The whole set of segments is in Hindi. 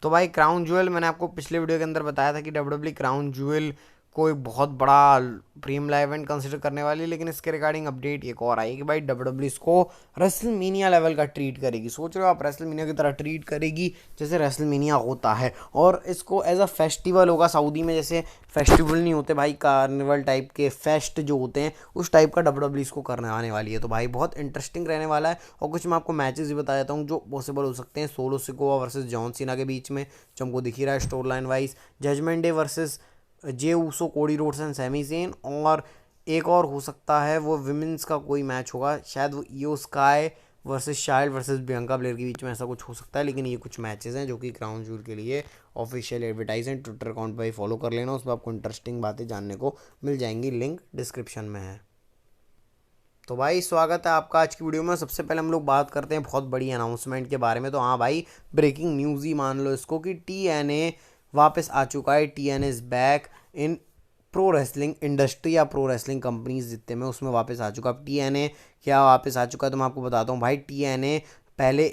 तो भाई क्राउन ज्वेल मैंने आपको पिछले वीडियो के अंदर बताया था कि डब्ल्यूडब्ल्यू क्राउन ज्वेल को एक बहुत बड़ा प्रीमियम लाइव इवेंट कंसिडर करने वाली है, लेकिन इसके रिगार्डिंग अपडेट एक और आई कि भाई डब्ल्यूडब्ल्यू इसको रेसलमीनिया लेवल का ट्रीट करेगी। सोच रहे हो आप, रेसलमीनिया की तरह ट्रीट करेगी जैसे रेसलमीनिया होता है, और इसको एज अ फेस्टिवल होगा। सऊदी में जैसे फेस्टिवल नहीं होते भाई, कार्निवल टाइप के फेस्ट जो होते हैं, उस टाइप का डब्ल्यूडब्ल्यू इसको करने आने वाली है। तो भाई बहुत इंटरेस्टिंग रहने वाला है। और कुछ मैं आपको मैचेस भी बता देता हूँ जो पॉसिबल हो सकते हैं। Solo Sikoa versus John Cena के बीच में, जो हमको दिख ही रहा है storyline wise. Judgement day versus Jey Uso, Cody Rhodes and Sammy Zayn. और एक और हो सकता है वो विमेंस का कोई मैच होगा, शायद वो Iyo Sky versus Shield versus Bianca Belair के बीच में, ऐसा कुछ हो सकता है। लेकिन ये कुछ मैचेस हैं जो कि क्राउन ज्वेल के लिए ऑफिशियल एडवर्टाइज हैं। ट्विटर अकाउंट पर ही फॉलो कर लेना, उस पर आपको इंटरेस्टिंग बातें जानने को मिल जाएंगी, लिंक डिस्क्रिप्शन में है। तो भाई स्वागत है आपका आज की वीडियो में। सबसे पहले हम लोग बात करते हैं बहुत बड़ी अनाउंसमेंट के बारे में। तो हाँ भाई, ब्रेकिंग न्यूज़ ही मान लो इसको कि TNA वापस आ चुका है। TNA is back in pro wrestling industry या प्रो रेसलिंग कंपनीज जितने में, उसमें वापस आ चुका। अब TNA क्या वापस आ चुका है तो मैं आपको बताता हूँ भाई। TNA पहले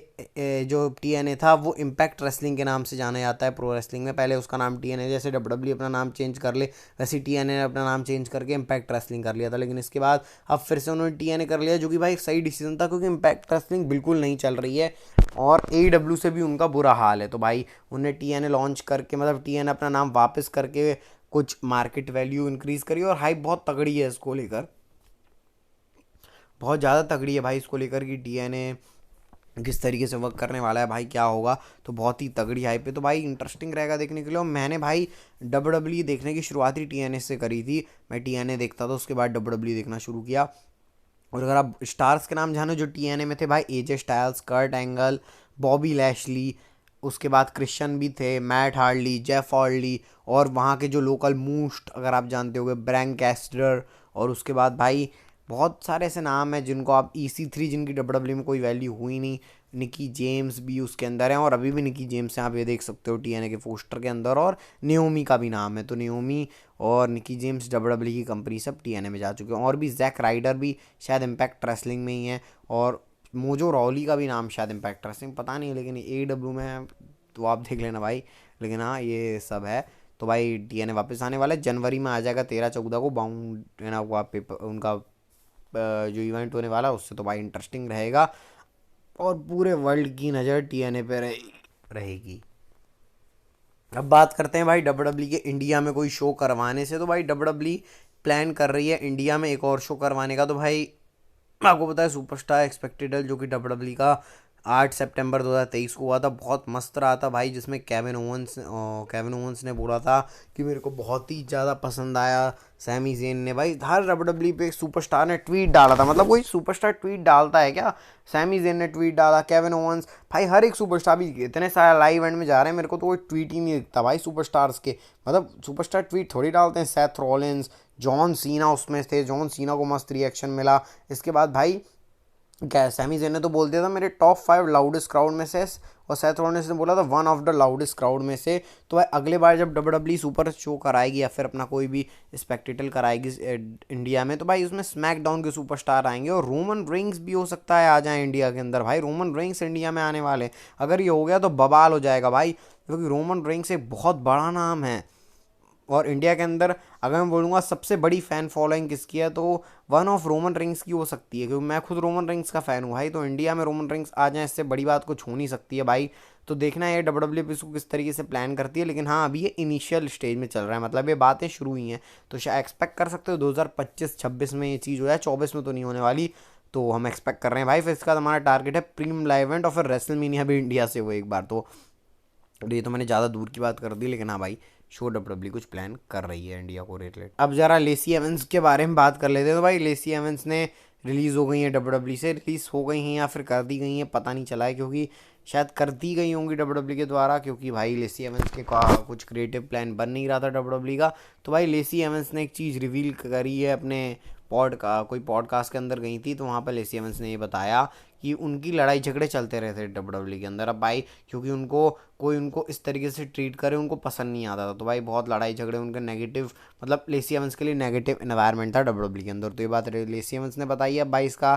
जो TNA था वो इम्पैक्ट रेसलिंग के नाम से जाना जाता है प्रो रेसलिंग में। पहले उसका नाम TNA, जैसे डब्ल्यूडब्ल्यू अपना नाम चेंज कर ले वैसे TNA ने अपना नाम चेंज करके इम्पैक्ट रेसलिंग कर लिया था। लेकिन इसके बाद अब फिर से उन्होंने TNA कर लिया, जो कि भाई सही डिसीजन था, क्योंकि इम्पैक्ट रेसलिंग बिल्कुल नहीं चल रही है और AEW से भी उनका बुरा हाल है। तो भाई उन्हें TNA लॉन्च करके, मतलब TNA अपना नाम वापस करके कुछ मार्केट वैल्यू इंक्रीज़ करी, और हाइप बहुत तगड़ी है इसको लेकर, बहुत ज़्यादा तगड़ी है भाई इसको लेकर कि TNA किस तरीके से वर्क करने वाला है, भाई क्या होगा। तो बहुत ही तगड़ी हाइप है, तो भाई इंटरेस्टिंग रहेगा देखने के लिए। और मैंने भाई डब्ल्यूडब्ल्यू देखने की शुरुआत ही TNA से करी थी। मैं TNA देखता था, उसके बाद डब्ल्यूडब्ल्यू देखना शुरू किया। और अगर आप स्टार्स के नाम जानो जो TNA में थे भाई, AJ Styles, Kurt Angle, Bobby Lashley, उसके बाद क्रिश्चियन भी थे, मैट हार्डली, जेफ हार्डली, और वहाँ के जो लोकल मूस्ट अगर आप जानते होगे, ब्रैंक कैस्टर। और उसके बाद भाई बहुत सारे ऐसे नाम हैं जिनको आप EC3, जिनकी डब्ल्यूडब्ल्यू में कोई वैल्यू हुई नहीं। निकी जेम्स भी उसके अंदर हैं, और अभी भी निकी जेम्स हैं, आप ये देख सकते हो TNA के पोस्टर के अंदर। और नियोमी का भी नाम है, तो नियोमी और निकी जेम्स डब्ल्यूडब्ल्यू की कंपनी सब TNA में जा चुके हैं। और भी जैक राइडर भी शायद इम्पैक्ट रेसलिंग में ही है, और मोजो रॉली का भी नाम शायद इम्पैक्ट रेसलिंग, पता नहीं, लेकिन AEW में है तो आप देख लेना भाई। लेकिन हाँ ये सब है। तो भाई TNA वापस आने वाला है, जनवरी में आ जाएगा 13-14 को बाउंड है ना, वो पेपर उनका जो इवेंट होने वाला है उससे। तो भाई इंटरेस्टिंग रहेगा, और पूरे वर्ल्ड की नज़र TNA पे रहेगी। अब बात करते हैं भाई डब्ल्यूडब्ल्यू के इंडिया में कोई शो करवाने से। तो भाई डब्ल्यूडब्ल्यू प्लान कर रही है इंडिया में एक और शो करवाने का। तो भाई आपको पता है सुपरस्टार एक्सपेक्टेड, जो कि डब्ल्यूडब्ल्यू का 8 सितंबर 2023 को हुआ था, बहुत मस्त रहा था भाई। जिसमें केविन ओवंस ने बोला था कि मेरे को बहुत ही ज़्यादा पसंद आया। सैमी जेन ने भाई, हर डब्ल्यूडब्ल्यू पे एक सुपरस्टार ने ट्वीट डाला था, मतलब कोई सुपरस्टार ट्वीट डालता है क्या। सैमी जेन ने ट्वीट डाला, केविन ओवंस, भाई हर एक सुपरस्टार भी इतने सारे लाइव इवेंट में जा रहे हैं, मेरे को तो कोई ट्वीट ही नहीं दिखता भाई सुपरस्टार्स के। मतलब सुपरस्टार ट्वीट थोड़ी डालते हैं। सेथ रॉलिंस, जॉन सीना उसमें थे, जॉन सीना को मस्त रिएक्शन मिला। इसके बाद भाई क्या सैमी जेन ने तो बोल दिया था मेरे टॉप 5 लाउडेस्ट क्राउड में से, और सेथ रॉलिंस ने बोला था one of the loudest crowd में से। तो भाई अगले बार जब डब्ल्यूडब्ल्यू सुपर शो कराएगी या फिर अपना कोई भी स्पेक्टेकल कराएगी इंडिया में, तो भाई उसमें स्मैकडाउन के सुपरस्टार आएंगे, और रोमन रेंग्स भी हो सकता है आ जाए इंडिया के अंदर। भाई रोमन रेंग्स इंडिया में आने वाले, अगर ये हो गया तो बवाल हो जाएगा भाई, क्योंकि रोमन रेंग्स एक बहुत बड़ा नाम है। और इंडिया के अंदर अगर मैं बोलूँगा सबसे बड़ी फ़ैन फॉलोइंग किसकी है, तो वन ऑफ रोमन रिंग्स की हो सकती है, क्योंकि मैं खुद रोमन रिंग्स का फ़ैन हूँ भाई। तो इंडिया में रोमन रिंग्स आ जाए, इससे बड़ी बात कुछ हो नहीं सकती है भाई। तो देखना है डब्ल्यूडब्ल्यू इसको किस तरीके से प्लान करती है। लेकिन हाँ अभी ये इनिशियल स्टेज में चल रहा है, मतलब ये बातें शुरू हुई हैं। तो शायद एक्सपेक्ट कर सकते हो 2025-26 में ये चीज़ हो जाए, 24 में तो नहीं होने वाली। तो हम एक्सपेक्ट कर रहे हैं भाई। फिर इसका हमारा टारगेट है प्रीमियम लाइव इवेंट, और फिर रेसलमेनिया भी इंडिया से हो एक बार। तो ये तो मैंने ज़्यादा दूर की बात कर दी, लेकिन हाँ भाई शो डब्ल्यूडब्ल्यू कुछ प्लान कर रही है इंडिया को रिलेटेड। अब जरा लेसी एवंस के बारे में बात कर लेते हैं। तो भाई लेसी एवंस ने रिलीज़ हो गई हैं, डब्ल्यूडब्ल्यू से रिलीज़ हो गई हैं या फिर कर दी गई हैं, पता नहीं चला है, क्योंकि शायद कर दी गई होंगी डब्ल्यूडब्ल्यू के द्वारा, क्योंकि भाई लेसी एवंस के का कुछ क्रिएटिव प्लान बन नहीं रहा था डब्ल्यूडब्ल्यू का। तो भाई लेसी एवंस ने एक चीज़ रिवील करी है अपने कोई पॉडकास्ट के अंदर गई थी, तो वहाँ पर लेसी एवंस ने ये बताया कि उनकी लड़ाई झगड़े चलते रहते डब्ल्यूडब्ल्यू के अंदर। अब भाई क्योंकि उनको इस तरीके से ट्रीट करे उनको पसंद नहीं आता था, तो भाई बहुत लड़ाई झगड़े उनके नेगेटिव, मतलब लेसी एवंस के लिए नेगेटिव एनवायरनमेंट था डब्ल्यूडब्ल्यू के अंदर। तो ये बात लेसी एवंस ने बताई है। अब भाई इसका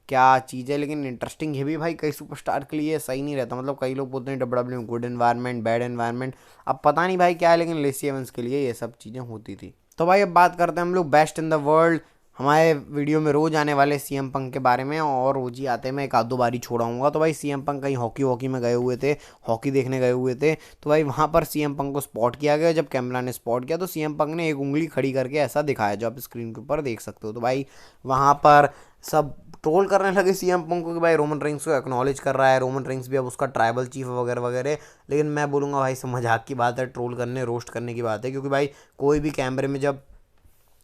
क्या चीज़ है। लेकिन इंटरेस्टिंग ये भी भाई कई सुपरस्टार के लिए सही नहीं रहता, मतलब कई लोग बोलते हैं डब्ल्यू में गुड एनवायरनमेंट बैड एनवायरनमेंट, अब पता नहीं भाई क्या है, लेकिन लेसी एवंस के लिए ये सब चीज़ें होती थी। तो भाई अब बात करते हैं हम लोग बेस्ट इन द वर्ल्ड, हमारे वीडियो में रोज आने वाले सीएम पंक के बारे में, और रोज ही आते हैं, मैं एक आध दो बारी छोड़ाऊंगा। तो भाई सीएम पंक कहीं हॉकी वॉकी में गए हुए थे, हॉकी देखने गए हुए थे, तो भाई वहाँ पर सीएम पंक को स्पॉट किया गया। जब कैमरा ने स्पॉट किया तो सीएम पंक ने एक उंगली खड़ी करके ऐसा दिखाया जो आप स्क्रीन के ऊपर देख सकते हो। तो भाई वहाँ पर सब ट्रोल करने लगे सीएम पंक को कि भाई रोमन रेंस को एक्नॉलेज कर रहा है, रोमन रेंस भी अब उसका ट्राइबल चीफ वगैरह वगैरह। लेकिन मैं बोलूँगा भाई सब मजाक की बात है, ट्रोल करने रोस्ट करने की बात है, क्योंकि भाई कोई भी कैमरे में जब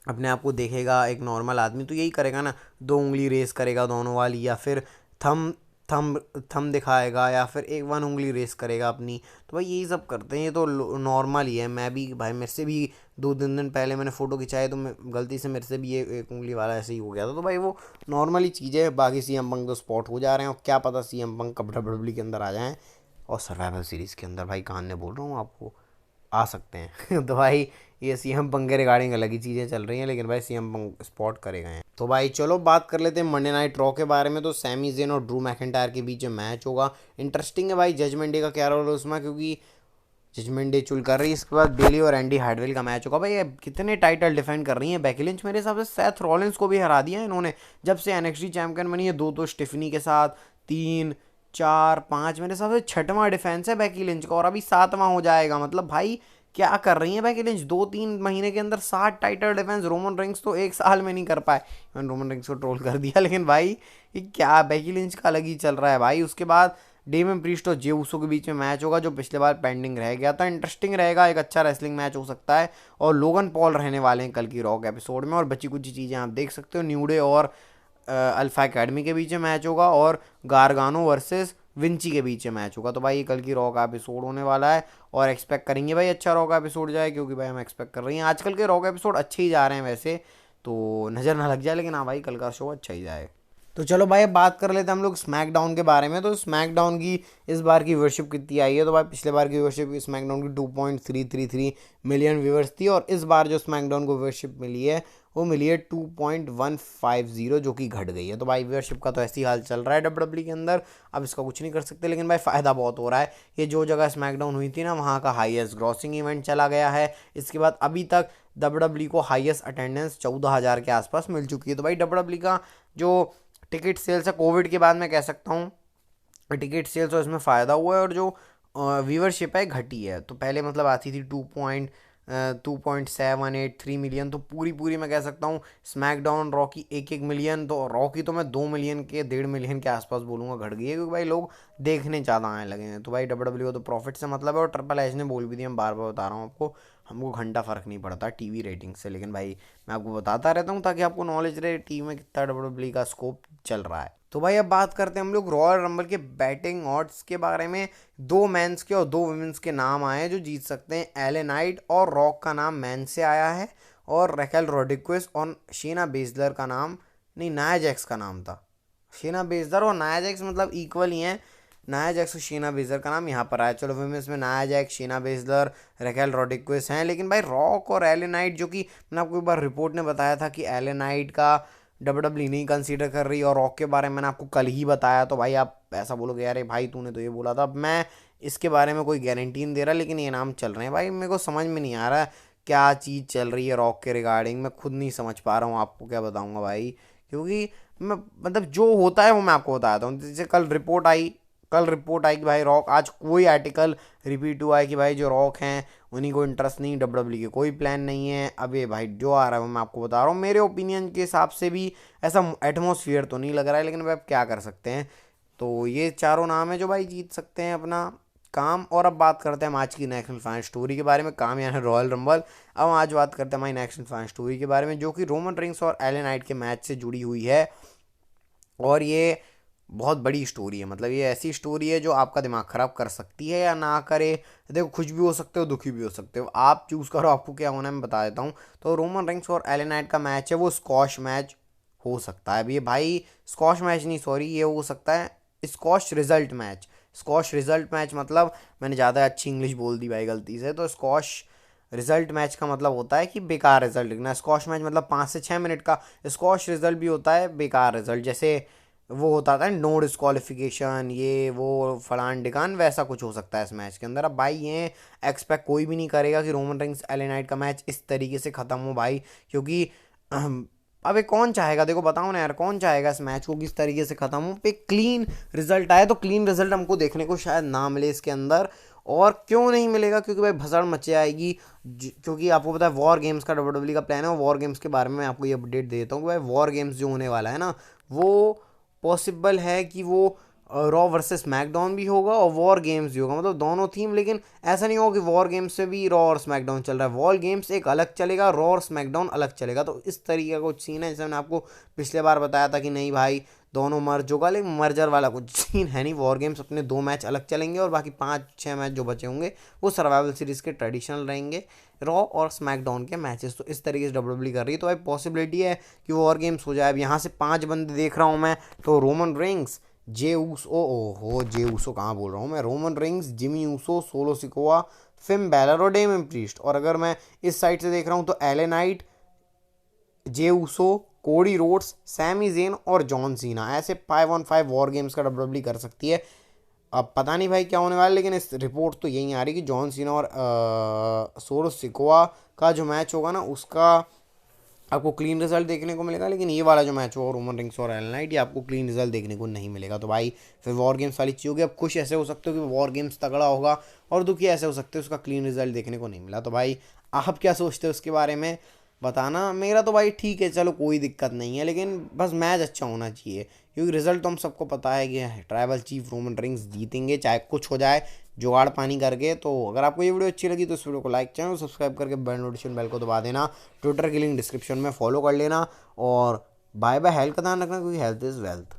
अपने आप को देखेगा एक नॉर्मल आदमी तो यही करेगा ना, दो उंगली रेस करेगा दोनों वाली, या फिर थम थम थम दिखाएगा, या फिर एक वन उंगली रेस करेगा अपनी। तो भाई यही सब करते हैं, ये तो नॉर्मल ही है। मैं भी भाई, मेरे से भी दो तीन दिन पहले मैंने फ़ोटो खिंचाए तो मैं गलती से मेरे से भी ये एक उंगली वाला ऐसे ही हो गया था। तो भाई वो नॉर्मल ही चीज़ है। बाकी सीएम पंक तो स्पॉट हो जा रहे हैं, और क्या पता सीएम पंक कब डब्ल्यूडब्ल्यू के अंदर आ जाएँ, और सर्वाइवल सीरीज़ के अंदर भाई कान ने बोल रहा हूँ आपको आ सकते हैं। तो भाई ये सीएम पंक के रिगार्डिंग अलग ही चीज़ें चल रही हैं, लेकिन भाई सीएम पंक स्पॉट करे गए हैं। तो भाई चलो बात कर लेते हैं मंडे नाइट रॉ के बारे में। तो सैमी जेन और ड्रू मैकिंटायर के बीच में मैच होगा, इंटरेस्टिंग है भाई। जजमेंट डे का क्या रोल है उसमें, क्योंकि जजमेंट डे चुल कर रही है। इसके बाद बेली और एंडी हार्डवेल का मैच होगा। भाई अब कितने टाइटल डिफेंड कर रही हैं बेकी लिंच, मेरे हिसाब से सेथ रॉलिंस को भी हरा दिया है इन्होंने जब से एनएक्सटी चैंपियन बनी है। दो तो स्टिफनी के साथ, तीन चार पाँच, मेरे हिसाब से छठवां डिफेंस है बेकी लिंच का, और अभी सातवां हो जाएगा। मतलब भाई क्या कर रही है बेकी लिंच, 2-3 महीने के अंदर 7 टाइटल डिफेंस। रोमन रिंग्स तो एक साल में नहीं कर पाए, मैंने रोमन रिंग्स को ट्रोल कर दिया, लेकिन भाई ये क्या बेकी लिंच का अलग ही चल रहा है भाई। उसके बाद डेमन प्रीस्ट और जे उसो के बीच में मैच होगा, जो पिछले बार पेंडिंग रह गया था। इंटरेस्टिंग रहेगा, एक अच्छा रेसलिंग मैच हो सकता है। और लोगन पॉल रहने वाले हैं कल की रॉक एपिसोड में, और बची कुछ चीज़ें आप देख सकते हो। न्यू डे और अल्फा एकेडमी के बीच में मैच होगा, और गारगानो वर्सेस विंची के बीच में मैच होगा। तो भाई ये कल की रॉ का एपिसोड होने वाला है, और एक्सपेक्ट करेंगे भाई अच्छा रॉ का एपिसोड जाए, क्योंकि भाई हम एक्सपेक्ट कर रहे हैं आजकल के रॉ का एपिसोड अच्छे ही जा रहे हैं वैसे, तो नज़र ना लग जाए, लेकिन हाँ भाई कल का शो अच्छा ही जाए। तो चलो भाई अब बात कर लेते हैं हम लोग स्मैकडाउन के बारे में। तो स्मैकडाउन की इस बार की व्यूअरशिप कितनी आई है, तो भाई पिछले बार की व्यूअरशिप स्मैकडाउन की 2.333 मिलियन व्यूअर्स थी, और इस बार जो स्मैकडाउन को व्यूअरशिप मिली है वो मिली है 2.150, जो कि घट गई है। तो भाई व्यूअरशिप का तो ऐसी हाल चल रहा है डब्ल्यूडब्ल्यू के अंदर, अब इसका कुछ नहीं कर सकते, लेकिन भाई फ़ायदा बहुत हो रहा है। ये जो जगह स्मैकडाउन हुई थी ना, वहाँ का हाईएस्ट ग्रॉसिंग इवेंट चला गया है। इसके बाद अभी तक डब्ल्यूडब्ल्यू को हाईएस्ट अटेंडेंस 14,000 के आसपास मिल चुकी है। तो भाई डब्ल्यूडब्ल्यू का जो टिकट सेल्स है कोविड के बाद, मैं कह सकता हूँ टिकट सेल्स और इसमें फ़ायदा हुआ है, और जो व्यूवरशिप है घटी है। तो पहले मतलब आती थी 2.783 मिलियन, तो पूरी पूरी मैं कह सकता हूँ स्मैकडाउन रॉ की 1-1 मिलियन, तो रॉ की तो मैं 2 मिलियन के 1.5 मिलियन के आसपास बोलूँगा घट गई है, क्योंकि भाई लोग देखने ज़्यादा आने लगे हैं। तो भाई डब्ल्यूडब्ल्यू को तो प्रॉफिट से मतलब है, और ट्रिपल एच ने बोल भी दिया, मैं बार बार बता रहा हूँ आपको, हमको घंटा फ़र्क नहीं पड़ता टीवी रेटिंग से, लेकिन भाई मैं आपको बताता रहता हूँ ताकि आपको नॉलेज रहे टीवी में कितना डब्ल्यूडब्ल्यू का स्कोप चल रहा है। तो भाई अब बात करते हैं हम लोग रॉयल रंबल के बैटिंग ऑड्स के बारे में। 2 मेंस के और 2 वुमेन्स के नाम आए हैं जो जीत सकते हैं। एले नाइट और रॉक का नाम मैन से आया है, और रैकेल रोड्रिग्वेज और शेना बेजलर का नाम, नहीं नाया जैक्स का नाम था। शेना बेजलर और नाया जैक्स मतलब इक्वल ही हैं। नाया जैक्स और शेना बेजलर का नाम यहाँ पर आया। चलो वुमेन्स में नाया जैक्स, शेना बेजलर, रैकेल रोड्रिग्वेज हैं, लेकिन भाई रॉक और एले नाइट, जो कि मैंने आपको एक बार रिपोर्ट ने बताया था कि एले नाइट का डब्ल्यूडब्ल्यू नहीं कंसीडर कर रही, और रॉक के बारे में मैंने आपको कल ही बताया। तो भाई आप ऐसा बोलोगे यार भाई तूने तो ये बोला था। अब मैं इसके बारे में कोई गारंटी नहीं दे रहा, लेकिन ये नाम चल रहे हैं भाई। मेरे को समझ में नहीं आ रहा क्या चीज़ चल रही है रॉक के रिगार्डिंग, मैं खुद नहीं समझ पा रहा हूँ, आपको क्या बताऊँगा भाई, क्योंकि मैं मतलब जो होता है वो मैं आपको बताता हूँ। जैसे कल रिपोर्ट आई कि भाई रॉक, आज कोई आर्टिकल रिपीट हुआ है कि भाई जो रॉक हैं उन्हीं को इंटरेस्ट नहीं, डब्ल्यूडब्ल्यू के कोई प्लान नहीं है। अब ये भाई जो आ रहा है वो मैं आपको बता रहा हूँ, मेरे ओपिनियन के हिसाब से भी ऐसा एटमोसफियर तो नहीं लग रहा है, लेकिन भाई अब क्या कर सकते हैं। तो ये चारों नाम है जो भाई जीत सकते हैं अपना काम। और अब बात करते हैं हम आज की नेशनल फैन स्टोरी के बारे में। काम यानी रॉयल रंबल। अब हम आज बात करते हैं हमारी नेशनल फैन स्टोरी के बारे में, जो कि रोमन रिंग्स और एले नाइट के मैच से जुड़ी हुई है, और ये बहुत बड़ी स्टोरी है। मतलब ये ऐसी स्टोरी है जो आपका दिमाग ख़राब कर सकती है या ना करे। देखो खुश भी हो सकते हो, दुखी भी हो सकते हो, आप चूज़ करो आपको क्या होना है, मैं बता देता हूँ। तो रोमन रिंग्स और एले नाइट का मैच है वो स्कॉश मैच हो सकता है। अब ये भाई स्कॉश मैच नहीं, सॉरी, ये हो सकता है squash result match. Squash result match मतलब मैंने ज़्यादा अच्छी इंग्लिश बोल दी भाई गलती से। तो स्कॉश रिजल्ट मैच का मतलब होता है कि बेकार रिजल्ट लिखना। स्कॉश मैच मतलब 5 से 6 मिनट का। स्कॉश रिजल्ट भी होता है बेकार रिजल्ट, जैसे वो होता था नो डिस्क्वालिफिकेशन, ये वो फलान डिकान, वैसा कुछ हो सकता है इस मैच के अंदर। अब भाई ये एक्सपेक्ट कोई भी नहीं करेगा कि रोमन रेंस एले नाइट का मैच इस तरीके से ख़त्म हो भाई, क्योंकि अबे कौन चाहेगा, देखो बताओ ना यार, कौन चाहेगा इस मैच को किस तरीके से ख़त्म हो, पे क्लीन रिजल्ट आए। तो क्लीन रिजल्ट हमको देखने को शायद ना मिले इसके अंदर। और क्यों नहीं मिलेगा, क्योंकि भाई भसड़ मचे आएगी। क्योंकि आपको पता है वॉर गेम्स का डब्ल्यू का प्लान है, वॉर गेम्स के बारे में मैं आपको ये अपडेट देता हूँ कि भाई वॉर गेम्स जो होने वाला है ना, वो पॉसिबल है कि वो रॉ वर्सेस स्मैकडाउन भी होगा और वॉर गेम्स भी होगा, मतलब दोनों थीम। लेकिन ऐसा नहीं होगा कि वॉर गेम्स में भी रॉ और स्मैकडाउन चल रहा है, वॉर गेम्स एक अलग चलेगा, रॉ और स्मैकडाउन अलग चलेगा। तो इस तरीके का कुछ सीन है, जैसे मैंने आपको पिछले बार बताया था कि नहीं भाई दोनों मर्ज होगा, लेकिन मर्जर वाला कुछ सीन है नहीं। वॉर गेम्स अपने 2 मैच अलग चलेंगे और बाकी 5-6 मैच जो बचे होंगे वो सर्वाइवल सीरीज़ के ट्रेडिशनल रहेंगे, रॉ और स्मैकडाउन के मैचेस। तो इस तरीके से डब्ल्यूडब्ल्यू कर रही है, तो भाई पॉसिबिलिटी है कि वॉर गेम्स हो जाए। अब यहाँ से 5 बंदे देख रहा हूँ मैं, तो रोमन रिंग्स, जे ऊसो, ओहो जे ऊसो कहाँ बोल रहा हूँ मैं, Roman rings, Jimmy Uso, solo Sikoa, Finn Balor और डेमन प्रीस्ट। और अगर मैं इस साइड से देख रहा हूँ तो LA Knight, Jey Uso, Cody Rhodes, Sami Zayn और जॉन सीना, ऐसे 5-on-5 वॉर गेम्स का डब्ल्यूडब्ल्यू कर सकती है। अब पता नहीं भाई क्या होने वाला है, लेकिन इस रिपोर्ट तो यही आ रही कि जॉन सीना और सोलो सिकोआ का जो मैच होगा ना, उसका आपको क्लीन रिजल्ट देखने को मिलेगा। लेकिन ये वाला जो मैच होगा रोमन रिंग्स और एल नाइट, ये आपको क्लीन रिजल्ट देखने को नहीं मिलेगा। तो भाई फिर वॉर गेम्स वाली चीज़ होगी। अब खुश ऐसे हो सकते हो कि वॉर गेम्स तगड़ा होगा, और दुखी ऐसे हो सकते हो उसका क्लीन रिजल्ट देखने को नहीं मिला। तो भाई आप क्या सोचते हो उसके बारे में बताना। मेरा तो भाई ठीक है, चलो कोई दिक्कत नहीं है, लेकिन बस मैच अच्छा होना चाहिए, क्योंकि रिजल्ट तो हम सबको पता है कि ट्राइबल चीफ रोमन रिंग्स जीतेंगे चाहे कुछ हो जाए, जुगाड़ पानी करके। तो अगर आपको ये वीडियो अच्छी लगी तो इस वीडियो को लाइक, चैनल को सब्सक्राइब करके बेल नोटिफिकेशन बेल को दबा देना, ट्विटर की लिंक डिस्क्रिप्शन में फॉलो कर लेना, और बाय बाय, हेल्थ का ध्यान रखना, क्योंकि हेल्थ इज़ वेल्थ।